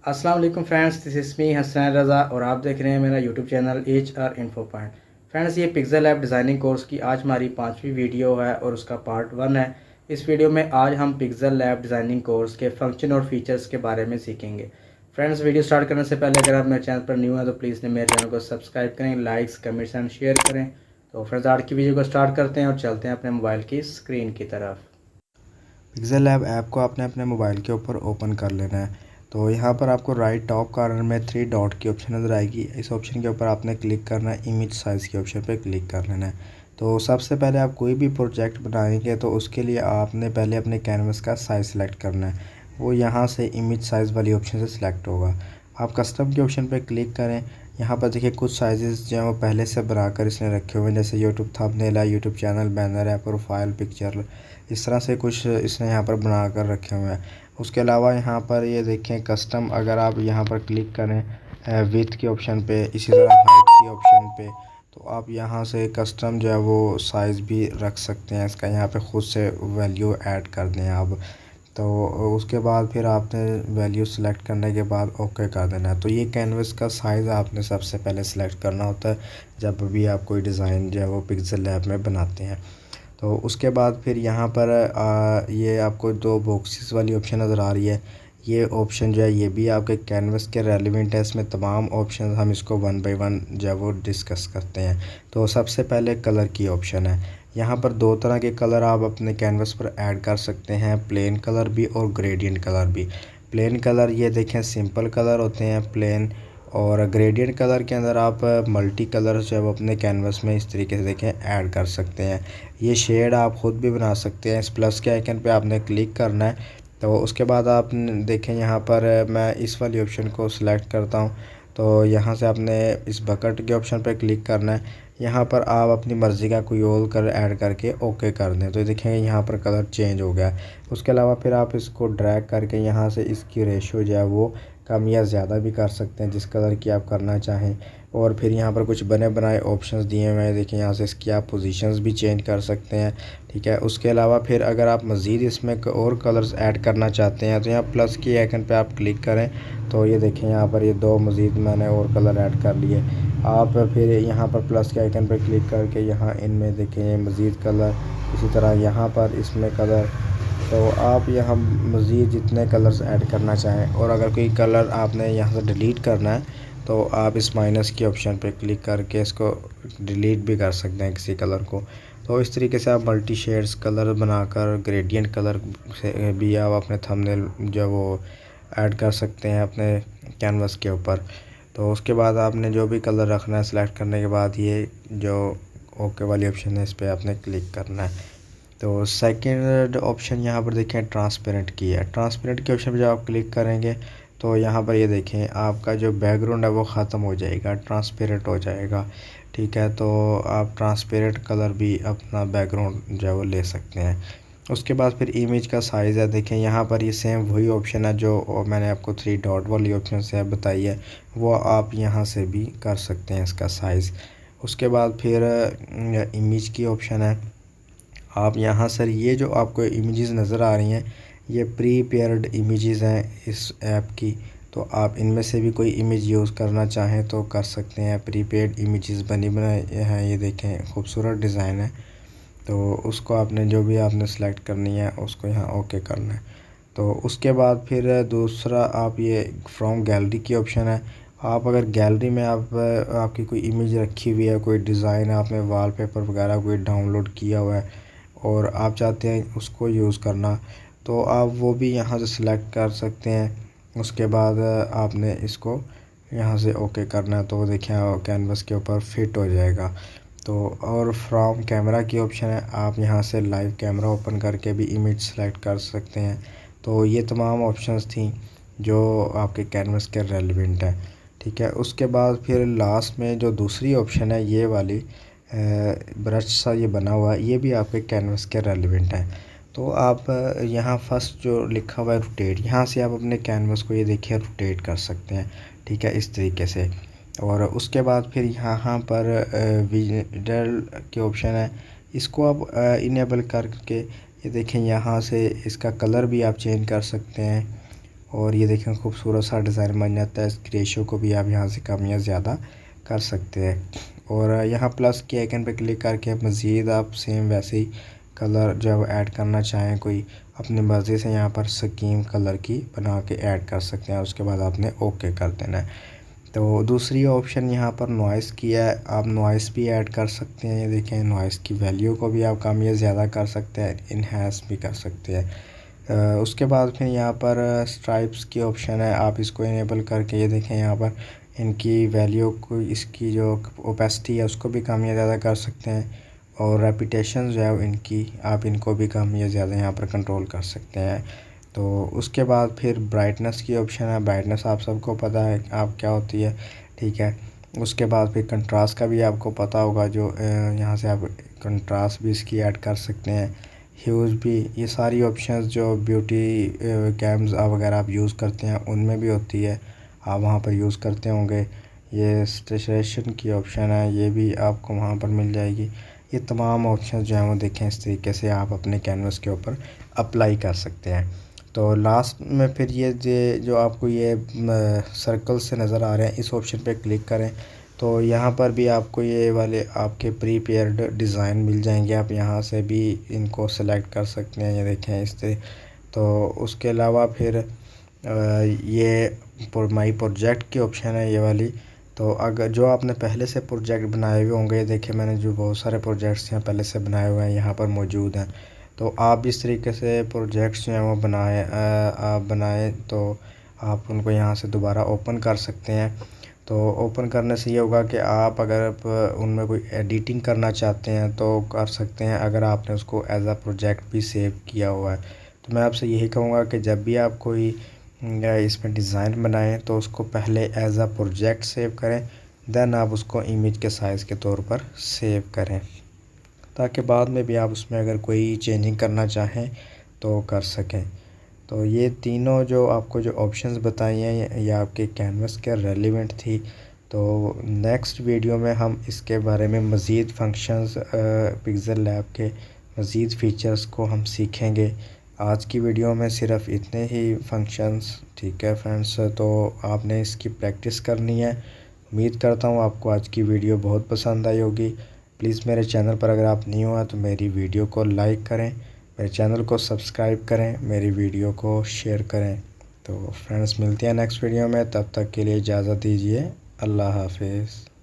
अस्सलाम वालेकुम friends, this is me Hasan Raza और आप देख रहे हैं मेरा YouTube channel HR info point. Friends, ये पिक्सल ऐप डिज़ाइनिंग कोर्स की आज हमारी 5वीं वीडियो है और उसका पार्ट 1 है। इस वीडियो में आज हम पिक्सल ऐप डिज़ाइनिंग कोर्स के फंक्शन और फीचर्स के बारे में सीखेंगे। फ्रेंड्स, वीडियो स्टार्ट करने से पहले अगर आप मेरे चैनल पर न्यू हैं तो प्लीज़ मेरे चैनल को सब्सक्राइब करें, लाइक्स कमेंट्स एंड शेयर करें। तो फ्रेंड्स, आज की वीडियो को स्टार्ट करते हैं और चलते हैं अपने मोबाइल की स्क्रीन की तरफ। पिक्सल लैब ऐप को आपने अपने मोबाइल के ऊपर ओपन कर लेना है। तो यहाँ पर आपको राइट टॉप कॉर्नर में 3 डॉट की ऑप्शन नज़र आएगी। इस ऑप्शन के ऊपर आपने क्लिक करना है, इमेज साइज़ के ऑप्शन पे क्लिक कर लेना है। तो सबसे पहले आप कोई भी प्रोजेक्ट बनाएंगे तो उसके लिए आपने पहले अपने कैनवस का साइज़ सेलेक्ट करना है। वो यहाँ से इमेज साइज़ वाली ऑप्शन से सिलेक्ट होगा। आप कस्टम के ऑप्शन पर क्लिक करें। यहाँ पर देखिए कुछ साइजेस जो हैं वो पहले से बनाकर इसने रखे हुए हैं, जैसे यूट्यूब थंबनेल है, यूट्यूब चैनल बैनर है, प्रोफाइल पिक्चर, इस तरह से कुछ इसने यहाँ पर बना कर रखे हुए हैं। उसके अलावा यहाँ पर ये देखें कस्टम, अगर आप यहाँ पर क्लिक करें विड्थ के ऑप्शन पे, इसी तरह हाइट के ऑप्शन पे, तो आप यहाँ से कस्टम जो है वो साइज़ भी रख सकते हैं इसका। यहाँ पे ख़ुद से वैल्यू ऐड कर दें आप। तो उसके बाद फिर आपने वैल्यू सेलेक्ट करने के बाद ओके कर देना है। तो ये कैनवस का साइज़ आपने सबसे पहले सेलेक्ट करना होता है जब भी आप कोई डिज़ाइन जो है वो पिक्सल लैब में बनाते हैं। तो उसके बाद फिर यहाँ पर ये आपको 2 बॉक्सेस वाली ऑप्शन नज़र आ रही है। ये ऑप्शन जो है ये भी आपके कैनवस के रेलिवेंट है। इसमें तमाम ऑप्शन हम इसको 1 बाय 1 जो है वो डिस्कस करते हैं। तो सबसे पहले कलर की ऑप्शन है। यहाँ पर 2 तरह के कलर आप अपने कैनवस पर ऐड कर सकते हैं, प्लेन कलर भी और ग्रेडियंट कलर भी। प्लेन कलर ये देखें सिंपल कलर होते हैं प्लेन, और ग्रेडियंट कलर के अंदर आप मल्टी कलर्स जो है वो अपने कैनवस में इस तरीके से देखें ऐड कर सकते हैं। ये शेड आप ख़ुद भी बना सकते हैं। इस प्लस के आइकन पे आपने क्लिक करना है। तो उसके बाद आप देखें यहाँ पर मैं इस वाली ऑप्शन को सिलेक्ट करता हूँ। तो यहाँ से आपने इस बकेट के ऑप्शन पर क्लिक करना है। यहाँ पर आप अपनी मर्ज़ी का कोई और कलर ऐड करके ओके कर दें। तो देखेंगे यहाँ पर कलर चेंज हो गया। उसके अलावा फिर आप इसको ड्रैग करके यहाँ से इसकी रेशियो जो है वो कम या ज़्यादा भी कर सकते हैं जिस कलर की आप करना चाहें। और फिर यहाँ पर कुछ बने बनाए ऑप्शंस दिए हुए हैं, देखिए यहाँ से इसकी आप पोजीशंस भी चेंज कर सकते हैं। ठीक है, उसके अलावा फिर अगर आप मज़ीद इसमें और कलर्स ऐड करना चाहते हैं तो यहाँ प्लस की आइकन पे आप क्लिक करें। तो ये देखें यहाँ पर ये 2 मज़ीद मैंने और कलर ऐड कर लिए। आप फिर यहाँ पर प्लस के आइकन पर क्लिक करके यहाँ इनमें देखें ये मज़ीद कलर, इसी तरह यहाँ पर इसमें कलर। तो आप यहाँ मज़ीद जितने कलर्स ऐड करना चाहें, और अगर कोई कलर आपने यहाँ से डिलीट करना है तो आप इस माइनस के ऑप्शन पे क्लिक करके इसको डिलीट भी कर सकते हैं किसी कलर को। तो इस तरीके से आप मल्टी शेड्स कलर बनाकर ग्रेडियंट कलर से भी आप अपने थंबनेल जो वो ऐड कर सकते हैं अपने कैनवस के ऊपर। तो उसके बाद आपने जो भी कलर रखना है सेलेक्ट करने के बाद ये जो ओके वाली ऑप्शन है इस पर आपने क्लिक करना है। तो सेकंड ऑप्शन यहाँ पर देखें ट्रांसपेरेंट की है। ट्रांसपेरेंट के ऑप्शन पर जब आप क्लिक करेंगे तो यहाँ पर ये देखें आपका जो बैकग्राउंड है वो ख़त्म हो जाएगा, ट्रांसपेरेंट हो जाएगा। ठीक है, तो आप ट्रांसपेरेंट कलर भी अपना बैकग्राउंड जो है वो ले सकते हैं। उसके बाद फिर इमेज का साइज़ है, देखें यहाँ पर ये सेम वही ऑप्शन है जो मैंने आपको 3 डॉट वाली ऑप्शन से बताई है, वो आप यहाँ से भी कर सकते हैं इसका साइज़। उसके बाद फिर इमेज की ऑप्शन है। आप यहाँ सर ये जो आपको इमेजेस नज़र आ रही हैं ये प्रीपेयर्ड इमेजेस हैं इस ऐप की। तो आप इनमें से भी कोई इमेज यूज़ करना चाहें तो कर सकते हैं। प्रीपेड इमेजेस बनी बनाए हैं, ये देखें खूबसूरत डिज़ाइन है। तो उसको आपने जो भी आपने सेलेक्ट करनी है उसको यहाँ ओके करना है। तो उसके बाद फिर दूसरा आप ये फ्रॉम गैलरी की ऑप्शन है। आप अगर गैलरी में आपकी कोई इमेज रखी हुई है, कोई डिज़ाइन आपने वॉलपेपर वगैरह कोई डाउनलोड किया हुआ है और आप चाहते हैं उसको यूज़ करना, तो आप वो भी यहाँ से सिलेक्ट कर सकते हैं। उसके बाद आपने इसको यहाँ से ओके करना है। तो देखिए कैनवस के ऊपर फिट हो जाएगा। तो और फ्रॉम कैमरा की ऑप्शन है, आप यहाँ से लाइव कैमरा ओपन करके भी इमेज सेलेक्ट कर सकते हैं। तो ये तमाम ऑप्शंस थी जो आपके कैनवस के रेलिवेंट है। ठीक है, उसके बाद फिर लास्ट में जो दूसरी ऑप्शन है ये वाली ब्रश सा ये बना हुआ है, ये भी आपके कैनवस के रेलिवेंट है। तो आप यहाँ फर्स्ट जो लिखा हुआ है रोटेट, यहाँ से आप अपने कैनवस को ये देखिए रोटेट कर सकते हैं। ठीक है, इस तरीके से। और उसके बाद फिर यहाँ पर विजुअल के ऑप्शन है, इसको आप इनेबल करके ये देखें यहाँ से इसका कलर भी आप चेंज कर सकते हैं। और ये देखें खूबसूरत सा डिज़ाइन बन जाता है। इसकी रेशो को भी आप यहाँ से कम या ज़्यादा कर सकते हैं। और यहाँ प्लस के आइकन पे क्लिक करके मज़ीद आप सेम वैसे ही कलर जब ऐड करना चाहें कोई अपनी मर्ज़ी से यहाँ पर स्कीम कलर की बना के ऐड कर सकते हैं। उसके बाद आपने ओके कर देना है। तो दूसरी ऑप्शन यहाँ पर नॉइस की है, आप नॉइस भी ऐड कर सकते हैं। ये देखें नॉइस की वैल्यू को भी आप कम या ज़्यादा कर सकते हैं, इन्हेंस भी कर सकते हैं। उसके बाद फिर यहाँ पर स्ट्राइप्स की ऑप्शन है, आप इसको इनेबल करके ये देखें यहाँ पर इनकी वैल्यू को, इसकी जो ओपेसिटी है उसको भी कम या ज़्यादा कर सकते हैं। और रेपिटेशन जो है इनकी आप इनको भी कम या ज़्यादा यहाँ पर कंट्रोल कर सकते हैं। तो उसके बाद फिर ब्राइटनेस की ऑप्शन है। ब्राइटनेस आप सबको पता है आप क्या होती है, ठीक है। उसके बाद फिर कंट्रास्ट का भी आपको पता होगा, जो यहाँ से आप कंट्रास्ट भी इसकी ऐड कर सकते हैं, ह्यूज भी। ये सारी ऑप्शंस जो ब्यूटी कैम्स वगैरह आप यूज़ करते हैं उनमें भी होती है, आप वहाँ पर यूज़ करते होंगे। ये स्टेशन की ऑप्शन है, ये भी आपको वहाँ पर मिल जाएगी। ये तमाम ऑप्शन जो हैं वो देखें इस तरीके से आप अपने कैनवस के ऊपर अप्लाई कर सकते हैं। तो लास्ट में फिर ये जो आपको ये सर्कल से नज़र आ रहे हैं, इस ऑप्शन पे क्लिक करें तो यहाँ पर भी आपको ये वाले आपके प्रीपेयर्ड डिज़ाइन मिल जाएंगे। आप यहाँ से भी इनको सेलेक्ट कर सकते हैं, ये देखें इस तरह। तो उसके अलावा फिर ये माई प्रोजेक्ट की ऑप्शन है ये वाली। तो अगर जो आपने पहले से प्रोजेक्ट बनाए हुए होंगे, देखिए मैंने जो बहुत सारे प्रोजेक्ट्स यहाँ पहले से बनाए हुए हैं यहाँ पर मौजूद हैं। तो आप इस तरीके से प्रोजेक्ट्स जो हैं वो आप बनाएं तो आप उनको यहाँ से दोबारा ओपन कर सकते हैं। तो ओपन करने से ये होगा कि आप अगर उनमें कोई एडिटिंग करना चाहते हैं तो कर सकते हैं, अगर आपने उसको एज अ प्रोजेक्ट भी सेव किया हुआ है। तो मैं आपसे यही कहूँगा कि जब भी आप कोई इसमें डिज़ाइन बनाएं तो उसको पहले एज अ प्रोजेक्ट सेव करें, देन आप उसको इमेज के साइज़ के तौर पर सेव करें, ताकि बाद में भी आप उसमें अगर कोई चेंजिंग करना चाहें तो कर सकें। तो ये तीनों जो आपको जो ऑप्शंस बताई हैं ये आपके कैनवस के रेलिवेंट थी। तो नेक्स्ट वीडियो में हम इसके बारे में मज़ीद फंक्शंस पिक्सेल लैब के मज़ीद फ़ीचर्स को हम सीखेंगे। आज की वीडियो में सिर्फ इतने ही फंक्शंस, ठीक है फ्रेंड्स। तो आपने इसकी प्रैक्टिस करनी है। उम्मीद करता हूँ आपको आज की वीडियो बहुत पसंद आई होगी। प्लीज़ मेरे चैनल पर अगर आप न्यू हैं तो मेरी वीडियो को लाइक करें, मेरे चैनल को सब्सक्राइब करें, मेरी वीडियो को शेयर करें। तो फ्रेंड्स मिलते हैं नेक्स्ट वीडियो में, तब तक के लिए इजाज़त दीजिए। अल्लाह हाफिज़।